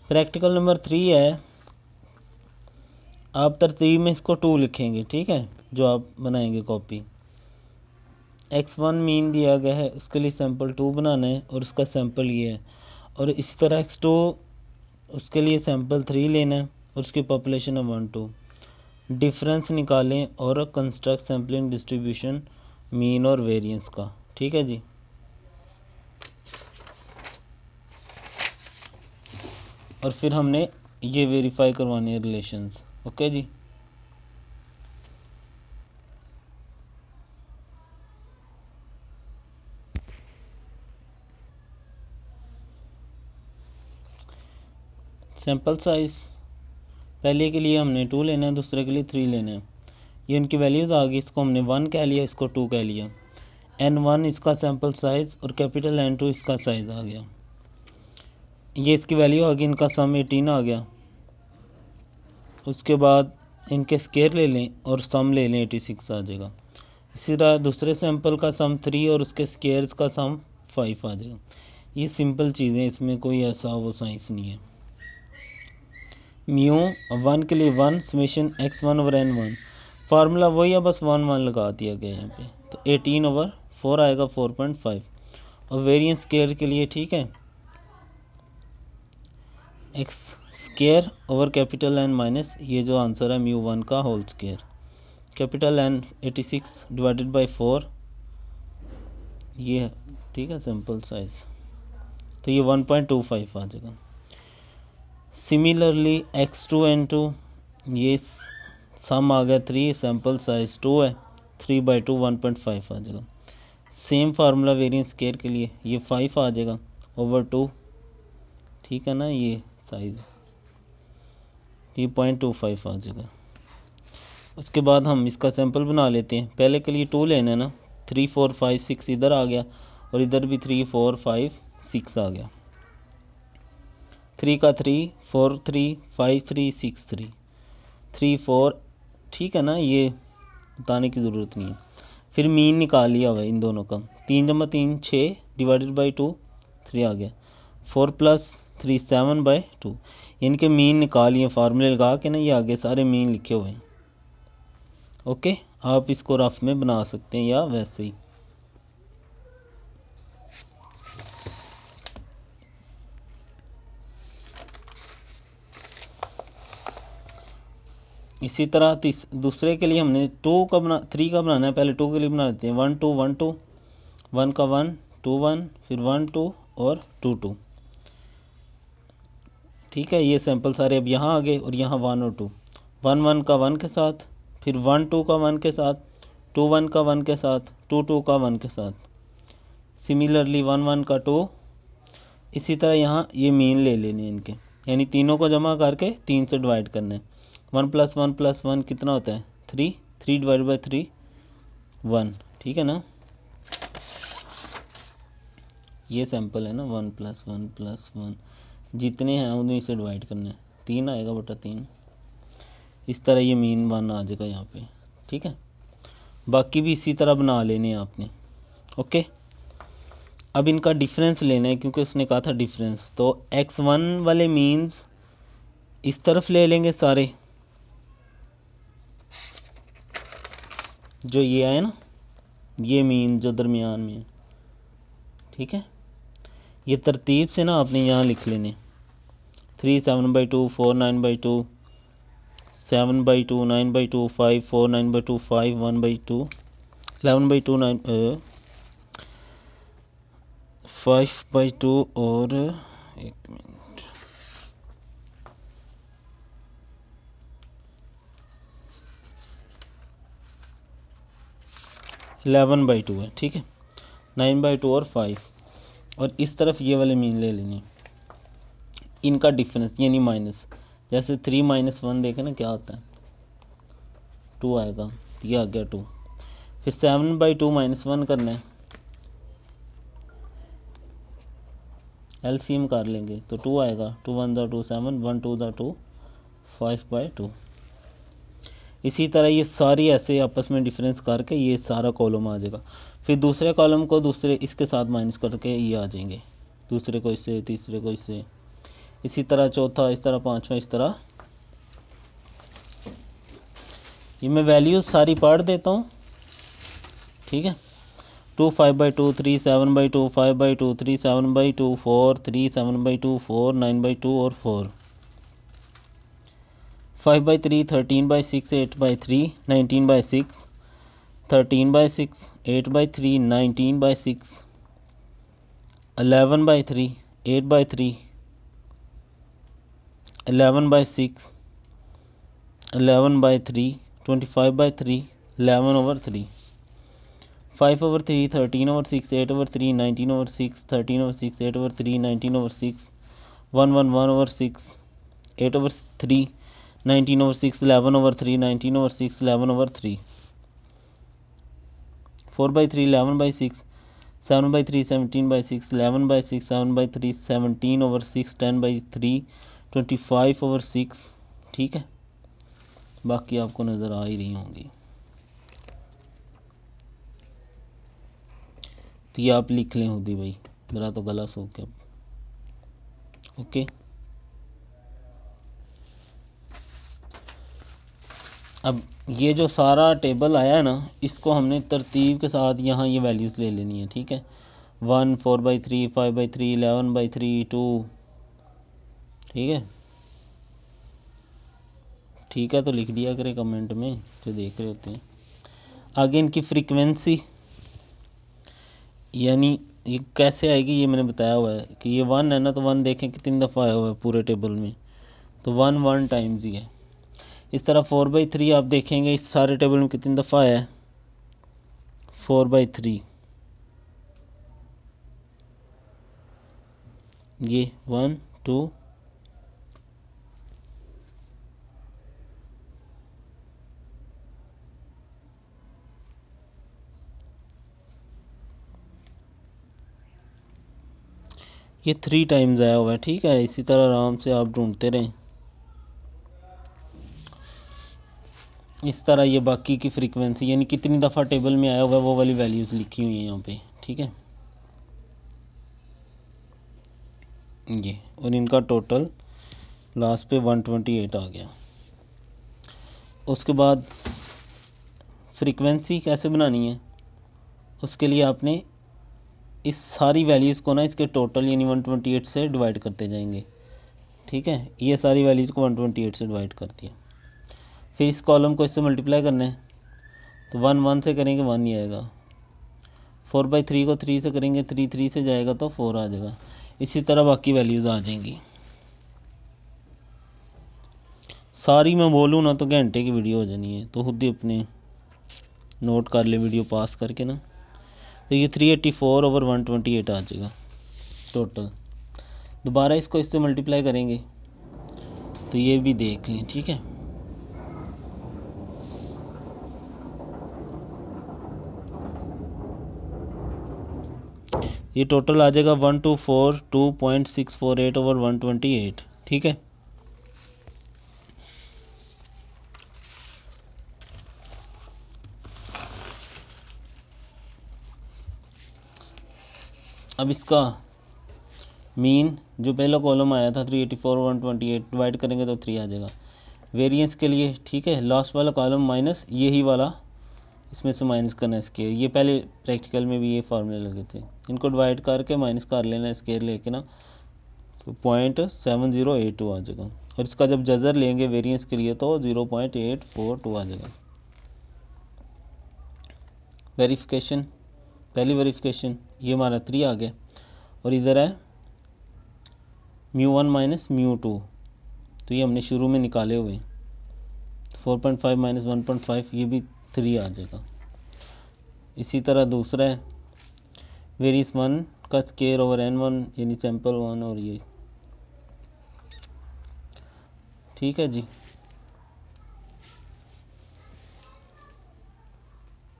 Practical number 3 है, आप तरतीब में इसको 2 लिखेंगे, ठीक है, जो आप बनाएंगे कॉपी। x1 मीन दिया गया है, उसके लिए सैम्पल 2 बनाना है और उसका सैम्पल ये है। और इसी तरह x2 उसके लिए सैम्पल 3 लेना है और उसकी पॉपुलेशन है 1 2। डिफरेंस निकालें और कंस्ट्रक्ट सैम्पलिंग डिस्ट्रीब्यूशन मीन और वेरिएंस का, ठीक है जी। और फिर हमने ये वेरीफाई करवाने हैं रिलेशंस, ओके जी। सैम्पल साइज़ पहले के लिए हमने 2 लेना है, दूसरे के लिए 3 लेना है। ये उनकी वैल्यूज़ आ गई, इसको हमने 1 कह लिया, इसको 2 कह लिया। N1 इसका सैम्पल साइज़ और कैपिटल N2 इसका साइज़ आ गया। ये इसकी वैल्यू आ गई, इनका सम 18 आ गया। उसके बाद इनके स्केयर ले लें और सम ले लें, 86 आ जाएगा। इसी तरह दूसरे सैंपल का सम 3 और उसके स्केयर्स का सम 5 आ जाएगा। ये सिंपल चीज़ें, इसमें कोई ऐसा वो साइंस नहीं है। म्यू 1 के लिए 1 summation x1 over n1, formula वही है, बस 1 1 लगा दिया गया यहाँ पे, तो 18/4 आएगा 4.5। और वेरिएंस स्केयर के लिए, ठीक है, x square over capital N minus ये जो आंसर है म्यू 1 का whole square, capital N 86 divided by 4 ये है, ठीक है, सिंपल साइज, तो ये 1.25 आ जाएगा। सिमिलरली x2 n2 ये सम आ गया 3, सैम्पल साइज 2 है, 3/2 1.5 आ जाएगा। सेम फार्मूला वेरिएंस स्केयर के लिए, ये 5 आ जाएगा ओवर 2, ठीक है ना, ये साइज़ ये 0.25 आ जाएगा। उसके बाद हम इसका सैंपल बना लेते हैं। पहले के लिए 2 लेना है ना, 3 4 5 6 इधर आ गया और इधर भी 3 4 5 6 आ गया। 3 का 3 4 3 5 3 6 3 3 4, ठीक है ना, ये बताने की ज़रूरत नहीं है। फिर मीन निकाल लिया हुआ है इन दोनों का, 3 जमा 3 6 डिवाइडेड बाई 2 3 आ गया, 4 + 3 7/2, इनके मीन निकालिए फार्मूले लगा के ना, ये आगे सारे मीन लिखे हुए हैं। ओके, आप इसको रफ में बना सकते हैं या वैसे ही। इसी तरह दूसरे के लिए हमने 3 का बनाना है, पहले 2 के लिए बना लेते हैं। 1 2 1 2, 1 का 1 2 1, फिर 1 2 और 2 2, ठीक है। ये सैंपल सारे अब यहाँ आ गए और यहाँ 1 और 2, 1 1 का 1 के साथ, फिर 1 2 का 1 के साथ, 2 1 का 1 के साथ, 2 2 का 1 के साथ, सिमिलरली 1 1 का 2। इसी तरह यहाँ ये मीन ले लेने इनके, यानी तीनों को जमा करके 3 से डिवाइड करना है। 1 + 1 + 1 कितना होता है 3, 3 डिवाइड बाई 3 1, ठीक है ना। ये सैंपल है ना, 1 + 1 + 1 जितने हैं उन्हीं से डिवाइड करना है, 3 आएगा बटा 3। इस तरह ये मीन 1 आ जाएगा यहाँ पे, ठीक है। बाकी भी इसी तरह बना लेने हैं आपने, ओके। अब इनका डिफरेंस लेना है, क्योंकि उसने कहा था डिफरेंस, तो x1 वाले मीन्स इस तरफ ले लेंगे सारे, जो ये आए ना, ये मीन जो दरमियान में है, ठीक है। ये तरतीब से ना आपने यहाँ लिख लेने, 3 7/2 4 9/2 7/2 9/2 5 4 9/2 5 1/2 11/2 9 5/2 और 1 मिनट 11/2 है, ठीक है, 9/2 और 5। और इस तरफ ये वाले मीन ले लेने, इनका डिफरेंस यानी माइनस, जैसे 3 - 1 देखें ना क्या होता है, 2 आएगा, ये आ गया 2। फिर 7/2 -1 करना है, एलसीएम कर लेंगे तो 2 आएगा, 2 1 2 7 1 2 2 5/2। इसी तरह ये सारी ऐसे आपस में डिफरेंस करके ये सारा कॉलम आ जाएगा। फिर दूसरे कॉलम को दूसरे इसके साथ माइनस करके ये आ जाएंगे, दूसरे को इससे, तीसरे को इससे, इसी तरह चौथा, इस तरह पाँचवा, इस तरह। ये मैं वैल्यूज़ सारी पढ़ देता हूँ, ठीक है। 2 5/2, 3 7/2, 5/2, 3 7/2, 4 3 7/2, 4 9/2 और 4, 5/3, 13/6, 8/3, 19/6, 13/6, 8/3, 19/6, 11/3, 8/3, 11/6, 11/3, 25/3, 11/3, 5/3, 13/6, 8/3, 19/6, 13/6, 8/3, 19/6, 1/6, 8/3, 19/6, 11/3, 19/6, 11/3, 4/3, 11/6, 7/3, 17/6, 11/6, 7/3, 17/6, 10/3, 25/6, ठीक है। बाकी आपको नज़र आ ही रही होंगी, तो ये आप लिख लें खुद ही भाई, ज़रा तो गला सूख के। ओके, अब ये जो सारा टेबल आया है ना, इसको हमने तरतीब के साथ यहाँ ये वैल्यूज़ ले लेनी है, ठीक है। 1 4/3, 5/3, 11/3, 2, ठीक है। ठीक है, तो लिख दिया करें कमेंट में जो देख रहे होते हैं। आगे इनकी फ्रीक्वेंसी, यानी ये कैसे आएगी ये मैंने बताया हुआ है कि ये 1 है ना, तो 1 देखें कितनी दफ़ा आया हुआ है पूरे टेबल में, तो 1 टाइम्स ही है। इस तरह 4/3 आप देखेंगे इस सारे टेबल में कितनी दफ़ा आया है, 4/3, ये 1 2 ये 3 टाइम्स आया हुआ है, ठीक है। इसी तरह आराम से आप ढूंढते रहें। इस तरह ये बाकी की फ्रीक्वेंसी यानी कितनी दफ़ा टेबल में आया हुआ है वो वाली वैल्यूज़ लिखी हुई हैं यहाँ पे, ठीक है। ये और इनका टोटल लास्ट पे 128 आ गया। उसके बाद फ्रीक्वेंसी कैसे बनानी है, उसके लिए आपने इस सारी वैल्यूज़ को ना इसके टोटल यानी 128 से डिवाइड करते जाएंगे, ठीक है। ये सारी वैल्यूज़ को 128 से डिवाइड कर दिया, फिर इस कॉलम को इससे मल्टीप्लाई करना है, तो 1 1 से करेंगे 1 ही आएगा। 4/3 को 3 से करेंगे, 3 3 से जाएगा तो 4 आ जाएगा। इसी तरह बाकी वैल्यूज़ आ जाएंगी। सारी मैं बोलूँ ना तो घंटे की वीडियो हो जानी है, तो खुद ही अपने नोट कर ले वीडियो पास करके ना। तो ये 384/128 आ जाएगा टोटल। दोबारा इसको इससे मल्टीप्लाई करेंगे तो ये भी देख लें, ठीक है। ये टोटल आ जाएगा 1242.648/128, ठीक है। अब इसका मीन जो पहला कॉलम आया था 384/128 डिवाइड करेंगे तो 3 आ जाएगा। वेरिएंस के लिए, ठीक है, लास्ट वाला कॉलम माइनस यही वाला इसमें से माइनस करना स्केयर। ये पहले प्रैक्टिकल में भी ये फार्मूले लगे थे, इनको डिवाइड करके माइनस कर लेना स्केयर लेके ना, तो 0.7082 आ जाएगा। और इसका जब जजर लेंगे वेरिएंस के लिए तो 0.842 आ जाएगा। वेरिफिकेशन, पहली वेरिफिकेशन ये हमारा 3 आ गया, और इधर है μ1 माइनस μ2, तो ये हमने शुरू में निकाले हुए 4.5 माइनस 1.5, ये भी 3 आ जाएगा। इसी तरह दूसरा है वेरियस 1 का स्केयर ओवर n1 यानी सैम्पल 1, और ये ठीक है जी।